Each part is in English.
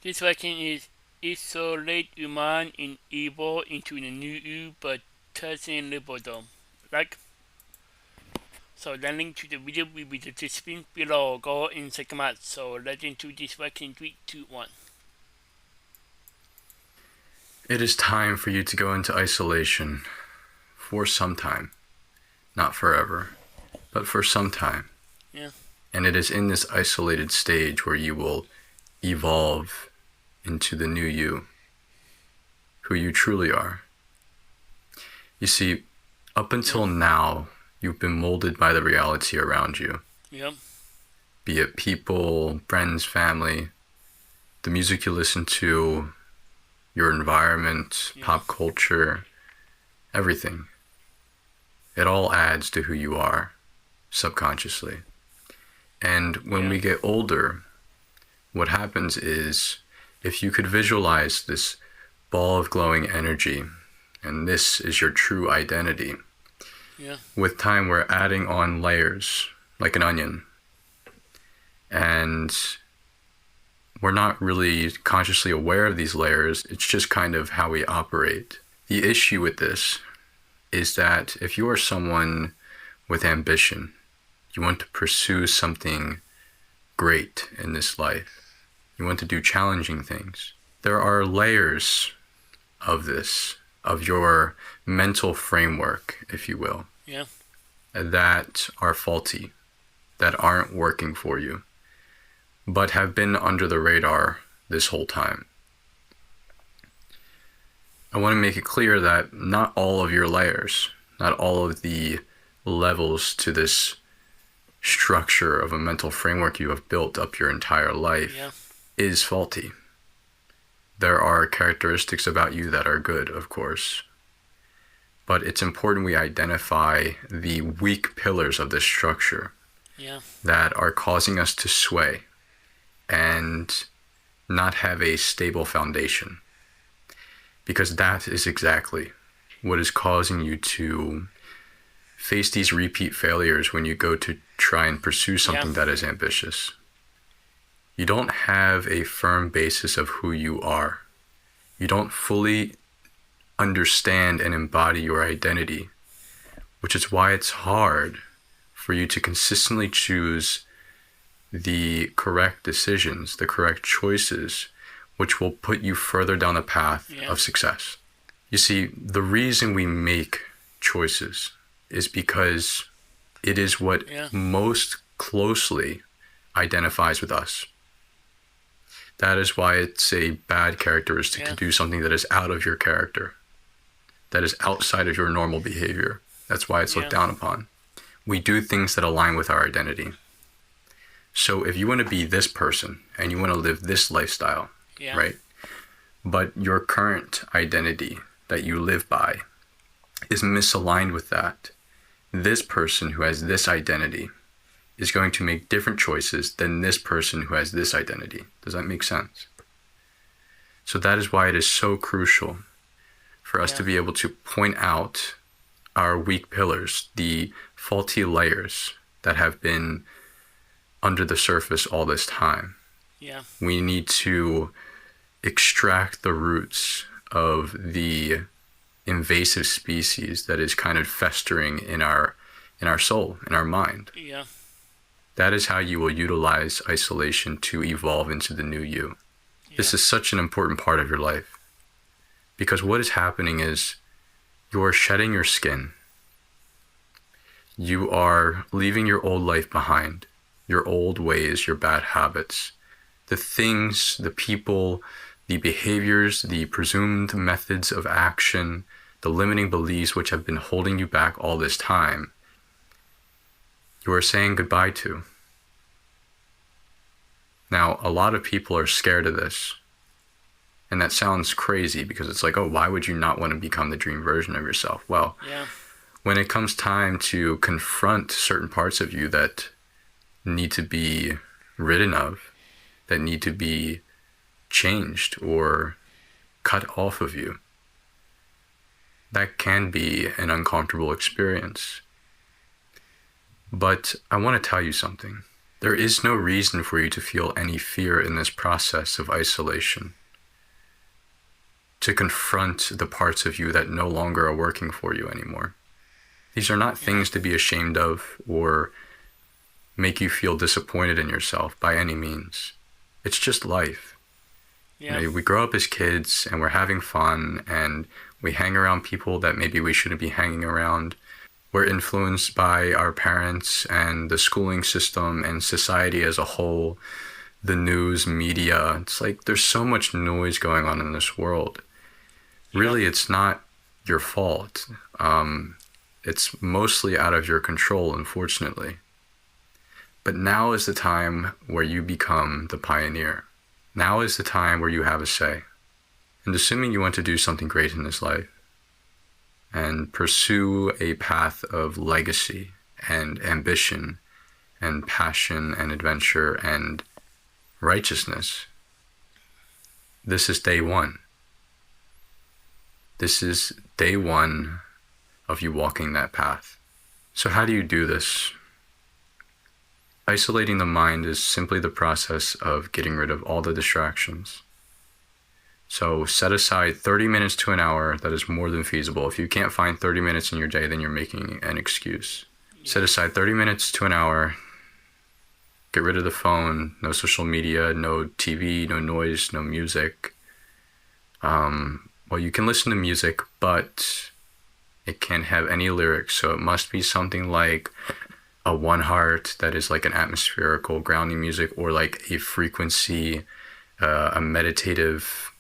This vaccine is isolate human and evil into the new you, but doesn't label them. Like, so the link to the video will be the description below. Go and check them out. So let's into this vaccine 3, 2, 1. It is time for you to go into isolation for some time. Not forever, but for some time. Yeah. And it is in this isolated stage where you will evolve into the new you, who you truly are. You see, up until now, you've been molded by the reality around you. Yeah. Be it people, friends, family, the music you listen to, your environment, pop culture, everything. It all adds to who you are, subconsciously. And when we get older, what happens is, if you could visualize this ball of glowing energy, and this is your true identity, with time we're adding on layers, like an onion. And we're not really consciously aware of these layers. It's just kind of how we operate. The issue with this is that if you are someone with ambition, you want to pursue something great in this life, you want to do challenging things, there are layers of this, of your mental framework, if you will, that are faulty, that aren't working for you, but have been under the radar this whole time. I want to make it clear that not all of your layers, not all of the levels to this structure of a mental framework you have built up your entire life is faulty. There are characteristics about you that are good, of course. But it's important we identify the weak pillars of this structure that are causing us to sway and not have a stable foundation. Because that is exactly what is causing you to face these repeat failures when you go to try and pursue something that is ambitious. You don't have a firm basis of who you are. You don't fully understand and embody your identity, which is why it's hard for you to consistently choose the correct decisions, the correct choices, which will put you further down the path of success. You see, the reason we make choices is because it is what most closely identifies with us. That is why it's a bad characteristic to do something that is out of your character, that is outside of your normal behavior. That's why it's looked down upon. We do things that align with our identity. So if you want to be this person and you want to live this lifestyle, right? But your current identity that you live by is misaligned with that. This person who has this identity is going to make different choices than this person who has this identity. Does that make sense? So that is why it is so crucial for us to be able to point out our weak pillars, the faulty layers that have been under the surface all this time. We need to extract the roots of the invasive species that is kind of festering in our soul, in our mind. That is how you will utilize isolation to evolve into the new you. This is such an important part of your life, because what is happening is you are shedding your skin. You are leaving your old life behind, your old ways, your bad habits, the things, the people, the behaviors, the presumed methods of action, the limiting beliefs which have been holding you back all this time. You are saying goodbye to. Now, a lot of people are scared of this. And that sounds crazy because it's like, oh, why would you not want to become the dream version of yourself? Well, when it comes time to confront certain parts of you that need to be ridden of, that need to be changed or cut off of you, that can be an uncomfortable experience. But I want to tell you something. There is no reason for you to feel any fear in this process of isolation, to confront the parts of you that no longer are working for you anymore. These are not things to be ashamed of or make you feel disappointed in yourself by any means. It's just life. Yeah. You know, we grow up as kids and we're having fun and we hang around people that maybe we shouldn't be hanging around. We're influenced by our parents and the schooling system and society as a whole, the news, media. It's like there's so much noise going on in this world. Really, it's not your fault. It's mostly out of your control, unfortunately. But now is the time where you become the pioneer. Now is the time where you have a say. And assuming you want to do something great in this life and pursue a path of legacy and ambition and passion and adventure and righteousness, this is day one. This is day one of you walking that path. So how do you do this? Isolating the mind is simply the process of getting rid of all the distractions. So set aside 30 minutes to an hour. That is more than feasible. If you can't find 30 minutes in your day, then you're making an excuse. Set aside 30 minutes to an hour. Get rid of the phone, no social media, no TV, no noise, no music. Well, you can listen to music, but it can't have any lyrics. So it must be something like a one heart that is like an atmospherical grounding music, or like a frequency, a meditative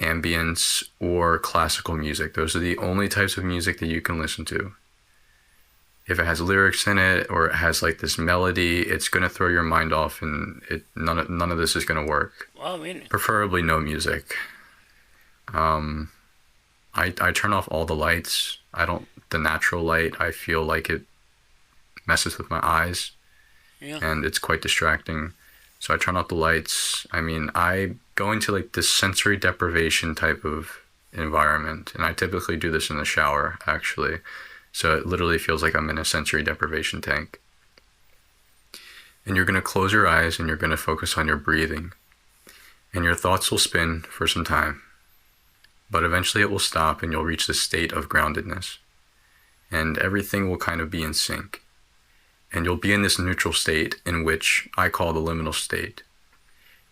ambience, or classical music. Those are the only types of music that you can listen to. If it has lyrics in it or it has like this melody, it's going to throw your mind off, and none of this is going to work. Wow, really? Preferably no music. I turn off all the lights. The natural light, I feel like it messes with my eyes, and it's quite distracting. So I turn off the lights. I mean, I go into like this sensory deprivation type of environment, and I typically do this in the shower, actually. So it literally feels like I'm in a sensory deprivation tank. And you're going to close your eyes and you're going to focus on your breathing. And your thoughts will spin for some time. But eventually it will stop and you'll reach the state of groundedness. And everything will kind of be in sync. And you'll be in this neutral state, in which I call the liminal state.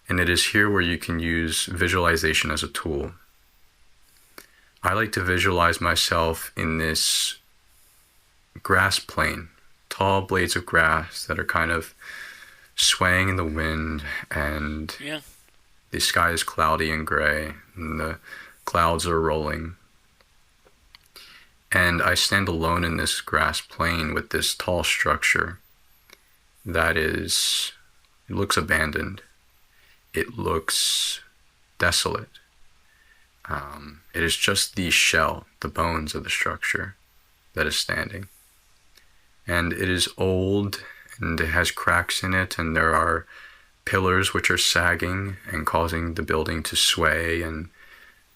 And it is here where you can use visualization as a tool. I like to visualize myself in this grass plain, tall blades of grass that are kind of swaying in the wind, and the sky is cloudy and gray, and the clouds are rolling. And I stand alone in this grass plain with this tall structure that it looks abandoned. It looks desolate. It is just the shell, the bones of the structure that is standing. And it is old, and it has cracks in it, and there are pillars which are sagging and causing the building to sway and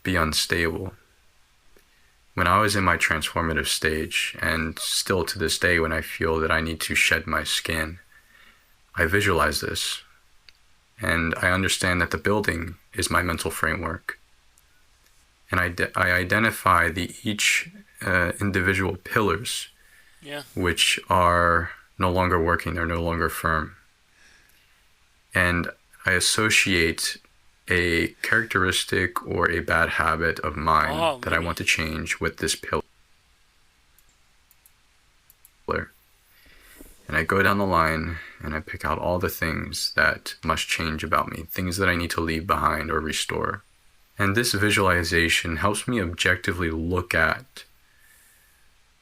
be unstable. When I was in my transformative stage, and still to this day when I feel that I need to shed my skin, I visualize this, and I understand that the building is my mental framework. And I identify each individual pillars, which are no longer working, they're no longer firm. And I associate a characteristic or a bad habit of mine that I want to change with this pillar. And I go down the line and I pick out all the things that must change about me, things that I need to leave behind or restore. And this visualization helps me objectively look at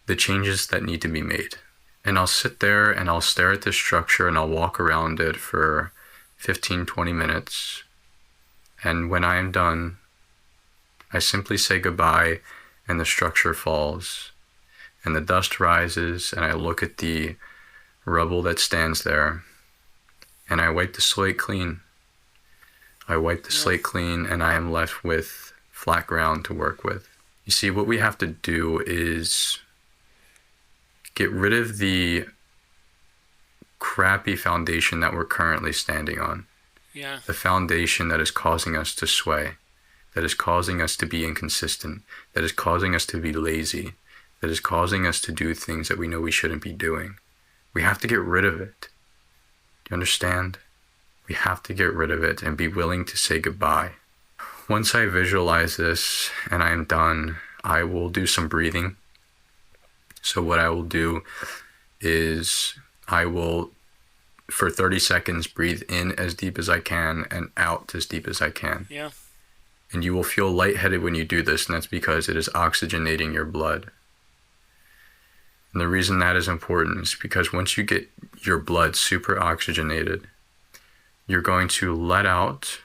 the changes that need to be made. And I'll sit there and I'll stare at this structure and I'll walk around it for 15-20 minutes. And when I am done, I simply say goodbye, and the structure falls and the dust rises, and I look at the rubble that stands there, and I wipe the slate clean. I wipe the slate clean, and I am left with flat ground to work with. You see, what we have to do is get rid of the crappy foundation that we're currently standing on. Yeah. The foundation that is causing us to sway, that is causing us to be inconsistent, that is causing us to be lazy, that is causing us to do things that we know we shouldn't be doing. We have to get rid of it. Do you understand? We have to get rid of it and be willing to say goodbye. Once I visualize this and I am done, I will do some breathing. So what I will do is I will, for 30 seconds, breathe in as deep as I can and out as deep as I can. Yeah. And you will feel lightheaded when you do this, and that's because it is oxygenating your blood. And the reason that is important is because once you get your blood super oxygenated, you're going to let out,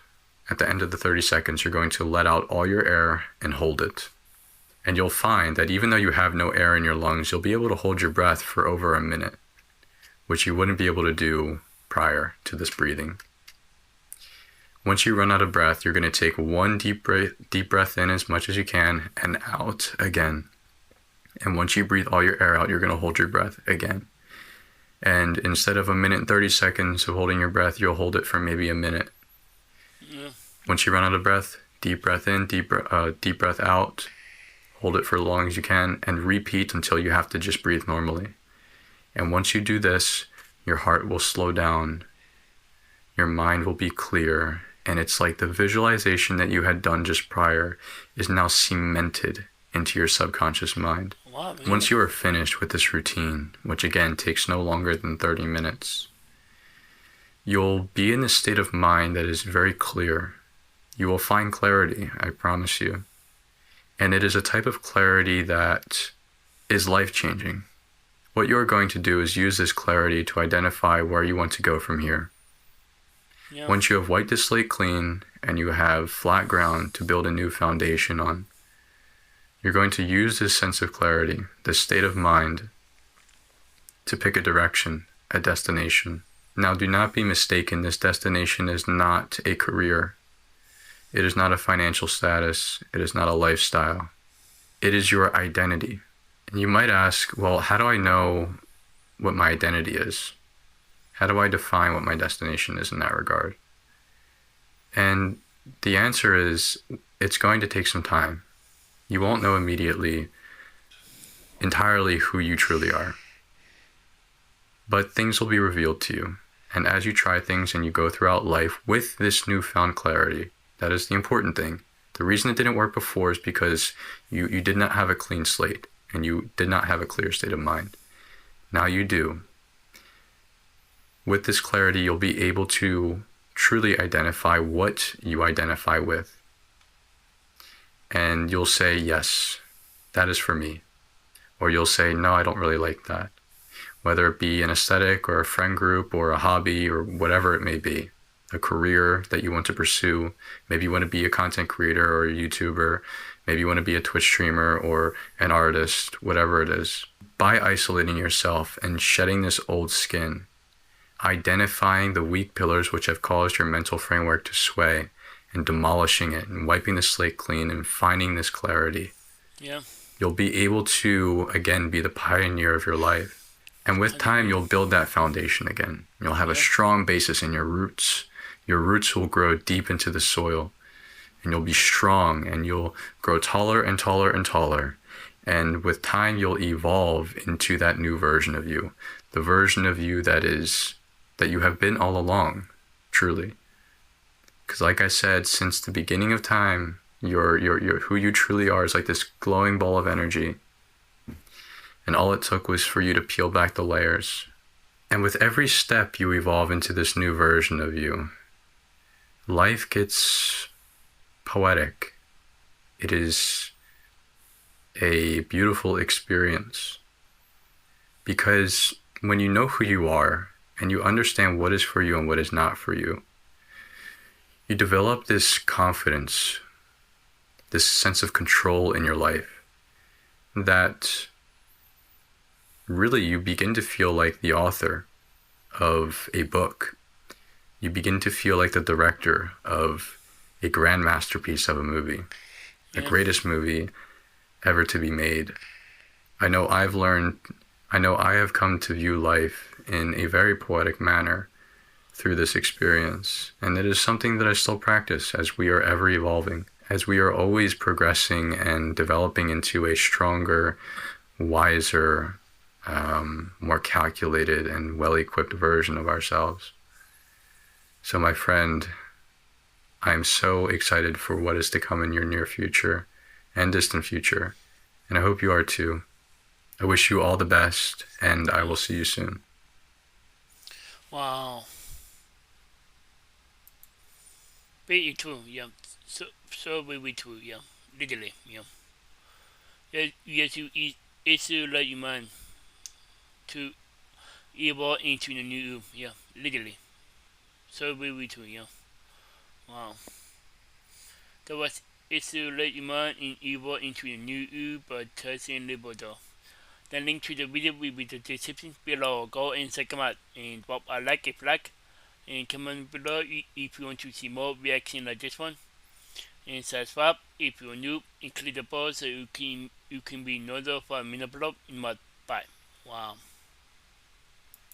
at the end of the 30 seconds, you're going to let out all your air and hold it. And you'll find that even though you have no air in your lungs, you'll be able to hold your breath for over a minute, which you wouldn't be able to do prior to this breathing. Once you run out of breath, you're going to take one deep breath in as much as you can and out again. And once you breathe all your air out, you're going to hold your breath again. And instead of 1 minute and 30 seconds of holding your breath, you'll hold it for maybe a minute. Yeah. Once you run out of breath, deep breath in, deep breath out. Hold it for as long as you can and repeat until you have to just breathe normally. And once you do this, your heart will slow down. Your mind will be clear. And it's like the visualization that you had done just prior is now cemented into your subconscious mind. Wow, Once you are finished with this routine, which again takes no longer than 30 minutes, you'll be in a state of mind that is very clear. You will find clarity, I promise you. And it is a type of clarity that is life-changing. What you're going to do is use this clarity to identify where you want to go from here. Yeah. Once you have wiped the slate clean and you have flat ground to build a new foundation on, you're going to use this sense of clarity, this state of mind, to pick a direction, a destination. Now, do not be mistaken, this destination is not a career. It is not a financial status. It is not a lifestyle. It is your identity. And you might ask, well, how do I know what my identity is? How do I define what my destination is in that regard? And the answer is, it's going to take some time. You won't know immediately entirely who you truly are. But things will be revealed to you. And as you try things and you go throughout life with this newfound clarity, that is the important thing. The reason it didn't work before is because you did not have a clean slate and you did not have a clear state of mind. Now you do. With this clarity, you'll be able to truly identify what you identify with. And you'll say, yes, that is for me. Or you'll say, no, I don't really like that. Whether it be an aesthetic or a friend group or a hobby or whatever it may be, a career that you want to pursue. Maybe you want to be a content creator or a YouTuber. Maybe you want to be a Twitch streamer or an artist, whatever it is. By isolating yourself and shedding this old skin, identifying the weak pillars which have caused your mental framework to sway, and demolishing it and wiping the slate clean and finding this clarity, Yeah. you'll be able to, again, be the pioneer of your life. And with time, you'll build that foundation again. You'll have a strong basis in your roots. Your roots will grow deep into the soil, and you'll be strong, and you'll grow taller and taller and taller. And with time, you'll evolve into that new version of you, the version of you that you have been all along, truly. Because like I said, since the beginning of time, your who you truly are is like this glowing ball of energy. And all it took was for you to peel back the layers. And with every step you evolve into this new version of you, life gets poetic. It is a beautiful experience. Because when you know who you are and you understand what is for you and what is not for you, you develop this confidence, this sense of control in your life that really you begin to feel like the author of a book. You begin to feel like the director of a grand masterpiece of a movie, the greatest movie ever to be made. I know I have come to view life in a very poetic manner through this experience. And it is something that I still practice as we are ever evolving, as we are always progressing and developing into a stronger, wiser, more calculated and well-equipped version of ourselves. So, my friend, I'm so excited for what is to come in your near future and distant future, and I hope you are too. I wish you all the best, and I will see you soon. Wow. Very true, yeah. So very true, yeah. Literally, yeah. Yes, it's like human to evolve into the new, yeah. Literally. So very true, yeah. Wow. That was it's like human in evolve into the new but touching liberty. The link to the video will be the description below. Go and check them out and drop a like if you like and comment below if you want to see more reaction like this one. And subscribe if you're new and click the bell so you can be notified for a minute below in my bye. Wow.